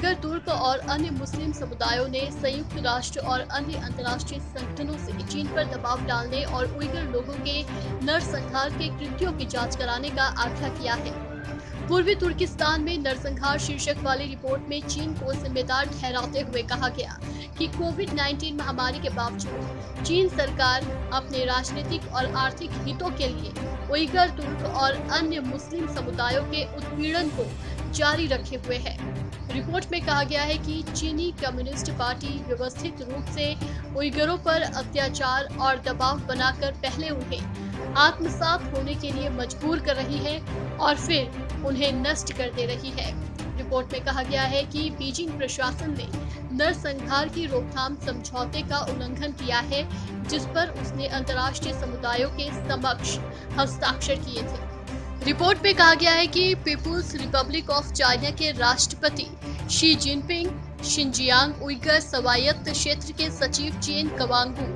Uyghur तुर्क और अन्य मुस्लिम समुदायों ने संयुक्त राष्ट्र और अन्य अंतर्राष्ट्रीय संगठनों से चीन पर दबाव डालने और उइगर लोगों के नरसंहार के कृत्यों की जांच कराने का आग्रह किया है। पूर्वी तुर्किस्तान में नरसंहार शीर्षक वाली रिपोर्ट में चीन को जिम्मेदार ठहराते हुए कहा गया कि कोविड-19 महामारी के बावजूद चीन सरकार अपने राजनीतिक और आर्थिक हितों के लिए उइगर तुर्क और अन्य मुस्लिम समुदायों के उत्पीड़न को जारी रखे हुए है। रिपोर्ट में कहा गया है कि चीनी कम्युनिस्ट पार्टी व्यवस्थित रूप से उइगरों पर अत्याचार और दबाव बनाकर पहले उन्हें आत्मसात होने के लिए मजबूर कर रही है और फिर उन्हें नष्ट कर दे रही है। रिपोर्ट में कहा गया है कि बीजिंग प्रशासन ने नरसंहार की रोकथाम समझौते का उल्लंघन किया है, जिस पर उसने अंतर्राष्ट्रीय समुदायों के समक्ष हस्ताक्षर किए थे। रिपोर्ट में कहा गया है कि पीपुल्स रिपब्लिक ऑफ चाइना के राष्ट्रपति शी जिनपिंग, शिनजियांग उइगर स्वायत्त क्षेत्र के सचिव चेन कवांगू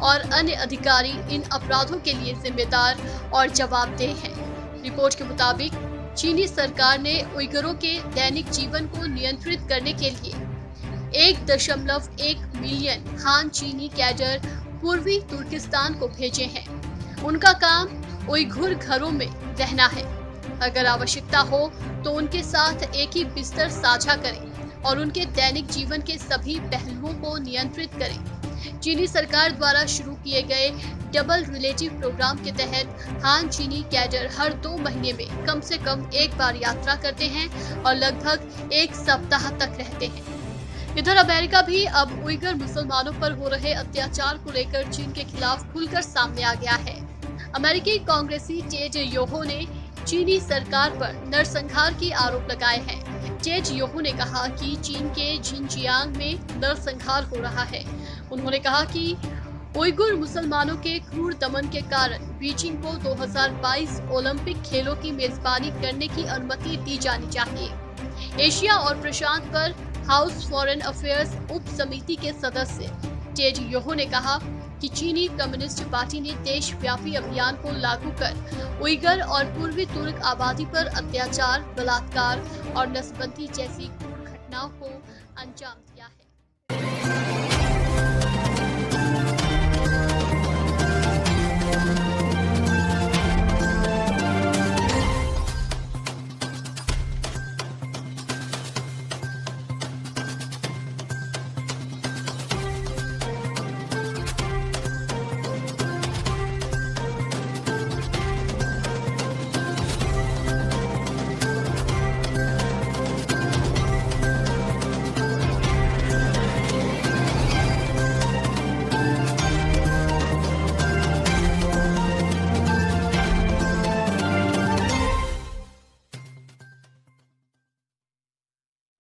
और अन्य अधिकारी इन अपराधों के लिए जिम्मेदार और जवाबदेह हैं। रिपोर्ट के मुताबिक चीनी सरकार ने उइगरों के दैनिक जीवन को नियंत्रित करने के लिए 1.1 मिलियन हान चीनी कैडर पूर्वी तुर्किस्तान को भेजे हैं। उनका काम उइघुर घरों में रहना है। अगर आवश्यकता हो तो उनके साथ एक ही बिस्तर साझा करें और उनके दैनिक जीवन के सभी पहलुओं को नियंत्रित करें। चीनी सरकार द्वारा शुरू किए गए डबल रिलेटिव प्रोग्राम के तहत हान चीनी कैडर हर 2 महीने में कम से कम एक बार यात्रा करते हैं और लगभग 1 सप्ताह तक रहते हैं। इधर अमेरिका भी अब उइगर मुसलमानों पर हो रहे अत्याचार को लेकर चीन के खिलाफ खुलकर सामने आ गया है। अमेरिकी कांग्रेसी टेड योहो ने चीनी सरकार पर नरसंहार के आरोप लगाए हैं। टेड योहो ने कहा कि चीन के जिनजियांग में नरसंहार हो रहा है। उन्होंने कहा कि उइगर मुसलमानों के क्रूर दमन के कारण बीजिंग को 2022 ओलंपिक खेलों की मेजबानी करने की अनुमति दी जानी चाहिए। एशिया और प्रशांत पर हाउस फॉरेन अफेयर्स उप समिति के सदस्य टेड योहो ने कहा कि चीनी कम्युनिस्ट पार्टी ने देशव्यापी अभियान को लागू कर उइगर और पूर्वी तुर्क आबादी पर अत्याचार, बलात्कार और नसबंदी जैसी घटनाओं को अंजाम दिया है।